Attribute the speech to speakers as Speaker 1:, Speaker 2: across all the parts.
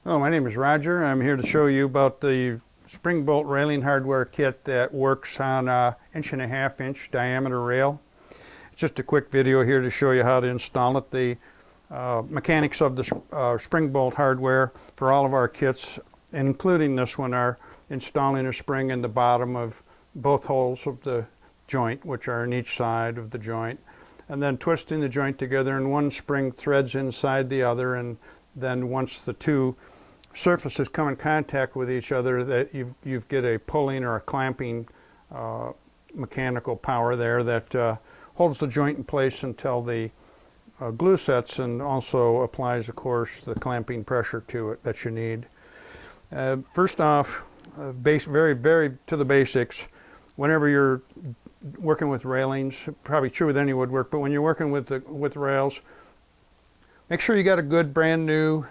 Speaker 1: Hello, my name is Roger. I'm here to show you about the spring bolt railing hardware kit that works on a 1.5 inch diameter rail. It's just a quick video here to show you how to install it. The mechanics of the spring bolt hardware for all of our kits, including this one, are installing a spring in the bottom of both holes of the joint, which are on each side of the joint, and then twisting the joint together, and one spring threads inside the other, and then once the two surfaces come in contact with each other, that you get a pulling or a clamping mechanical power there that holds the joint in place until the glue sets, and also applies, of course, the clamping pressure to it that you need. First off, very to the basics. Whenever you're working with railings, probably true with any woodwork, but when you're working with rails, make sure you got a good brand new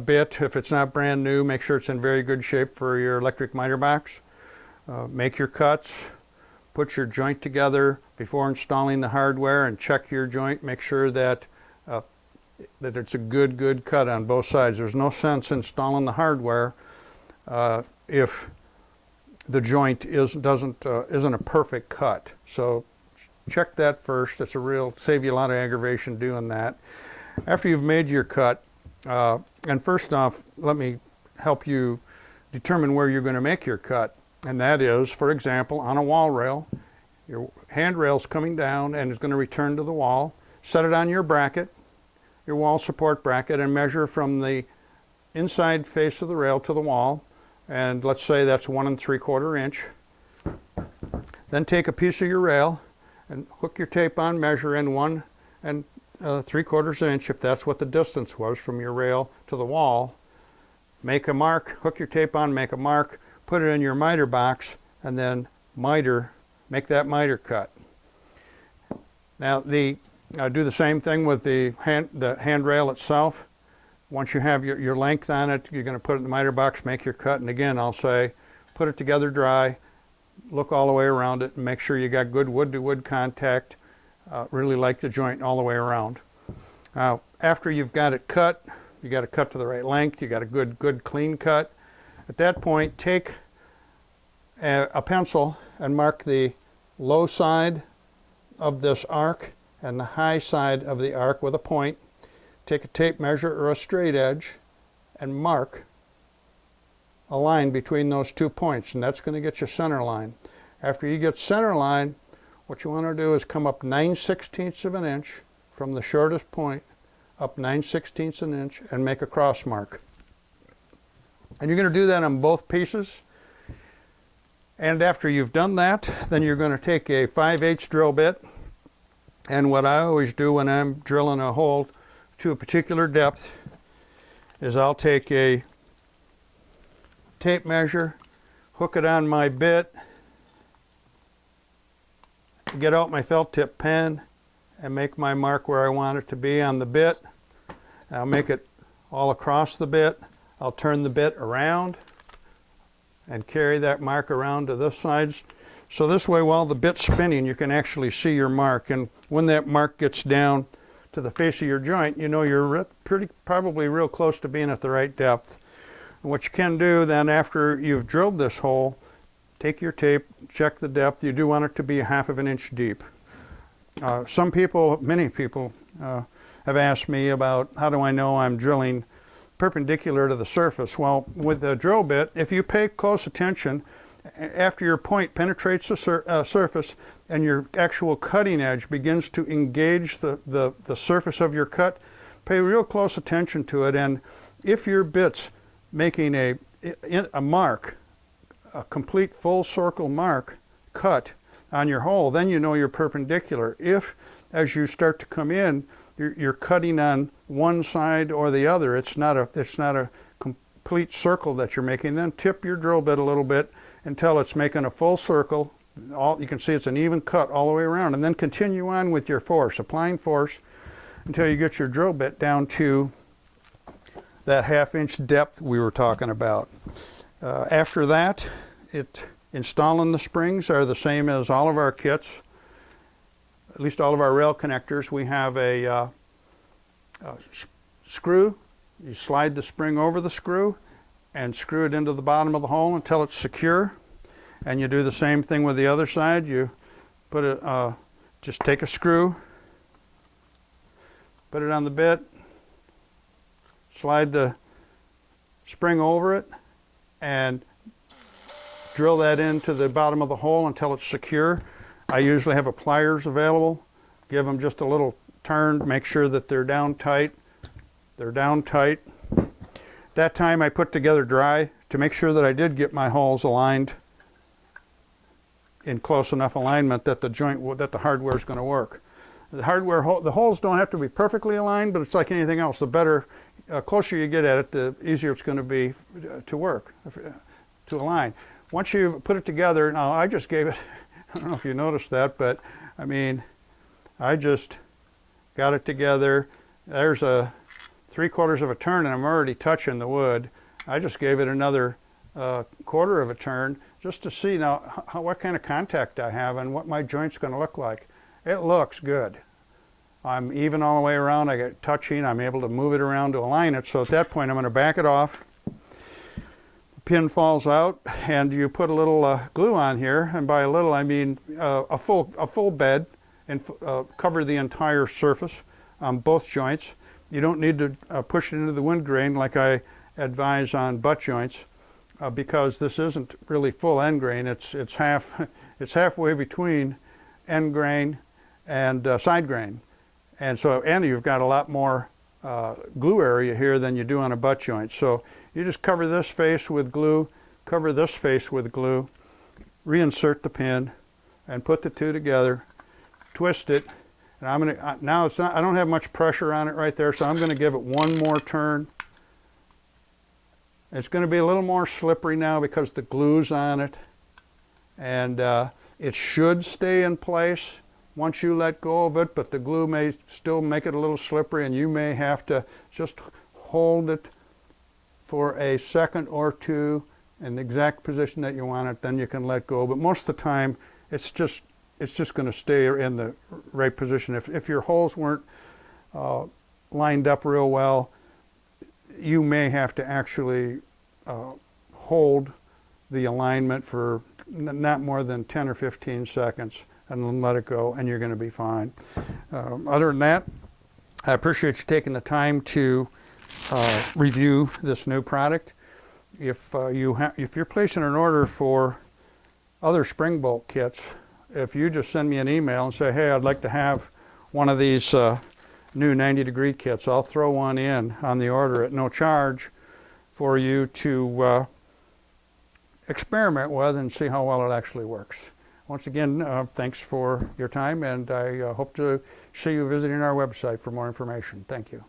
Speaker 1: bit. If it's not brand new, make sure it's in very good shape for your electric miter box. Make your cuts, put your joint together before installing the hardware, and check your joint. Make sure that it's a good cut on both sides. There's no sense installing the hardware if the joint isn't a perfect cut. So check that first. It's save you a lot of aggravation doing that. After you've made your cut, and first off, let me help you determine where you're going to make your cut. And that is, for example, on a wall rail, your handrail's coming down and is going to return to the wall. Set it on your bracket, your wall support bracket, and measure from the inside face of the rail to the wall. And let's say that's 1 3/4 inch. Then take a piece of your rail and hook your tape on, measure in 1 3/4 inch, if that's what the distance was from your rail to the wall. Make a mark, hook your tape on, make a mark, put it in your miter box, and then make that miter cut. Now do the same thing with the handrail itself. Once you have your length on it, you're going to put it in the miter box, make your cut, and again, I'll say, put it together dry, look all the way around it, and make sure you got good wood-to-wood contact. Really like the joint all the way around. Now, after you've got it cut, you got to cut to the right length, you got a good clean cut. At that point, take a pencil and mark the low side of this arc and the high side of the arc with a point. Take a tape measure or a straight edge and mark a line between those 2 points, and that's going to get your center line. After you get center line, what you want to do is come up 9/16 of an inch from the shortest point, up 9/16 an inch, and make a cross mark. And you're going to do that on both pieces. And after you've done that, then you're going to take a 5/8 drill bit. And what I always do when I'm drilling a hole to a particular depth is I'll take a tape measure, hook it on my bit, get out my felt tip pen, and make my mark where I want it to be on the bit. I'll make it all across the bit. I'll turn the bit around and carry that mark around to this side. So this way, while the bit's spinning, you can actually see your mark. And when that mark gets down to the face of your joint, you know you're probably real close to being at the right depth. And what you can do then, after you've drilled this hole, take your tape, check the depth. You do want it to be 1/2 inch deep. Many people have asked me about how do I know I'm drilling perpendicular to the surface. Well, with the drill bit, if you pay close attention, after your point penetrates the surface and your actual cutting edge begins to engage the surface of your cut, pay real close attention to it. And if your bit's making a mark, a complete full circle mark cut on your hole, then you know you're perpendicular. If, as you start to come in, you're cutting on one side or the other, it's not a complete circle that you're making, then tip your drill bit a little bit until it's making a full circle. You can see it's an even cut all the way around, and then continue on with your force, applying force until you get your drill bit down to that 1/2 inch depth we were talking about. After that, installing the springs are the same as all of our kits. At least all of our rail connectors, we have a screw You slide the spring over the screw and screw it into the bottom of the hole until it's secure. And you do the same thing with the other side. You put it, just take a screw, put it on the bit, slide the spring over it, and drill that into the bottom of the hole until it's secure. I usually have a pliers available. Give them just a little turn, make sure that they're down tight. They're down tight. That time I put together dry to make sure that I did get my holes aligned in close enough alignment that the hardware is going to work. The holes don't have to be perfectly aligned, but it's like anything else. The better, closer you get at it, the easier it's going to be to work, to align. Once you put it together, now I just gave it, I don't know if you noticed that, but I mean, I just got it together. There's a 3/4 of a turn and I'm already touching the wood. I just gave it another 1/4 of a turn just to see now what kind of contact I have and what my joint's going to look like. It looks good. I'm even all the way around. I get touching. I'm able to move it around to align it. So at that point, I'm going to back it off. The pin falls out, and you put a little glue on here. And by a little, I mean a full bed, and cover the entire surface on both joints. You don't need to push it into the wind grain like I advise on butt joints, because this isn't really full end grain. It's halfway between end grain and side grain, and you've got a lot more glue area here than you do on a butt joint. So you just cover this face with glue, cover this face with glue, reinsert the pin, and put the two together. Twist it, and I'm gonna now it's not. I don't have much pressure on it right there, so I'm going to give it one more turn. It's going to be a little more slippery now because the glue's on it, and it should stay in place once you let go of it, but the glue may still make it a little slippery, and you may have to just hold it for a second or two in the exact position that you want it, then you can let go. But most of the time, it's just going to stay in the right position. If your holes weren't lined up real well, you may have to actually hold the alignment for not more than 10 or 15 seconds and then let it go, and you're going to be fine. Other than that, I appreciate you taking the time to review this new product. If you're placing an order for other spring bolt kits, if you just send me an email and say, hey, I'd like to have one of these new 90-degree kits, I'll throw one in on the order at no charge for you to experiment with and see how well it actually works. Once again, thanks for your time, and I hope to see you visiting our website for more information. Thank you.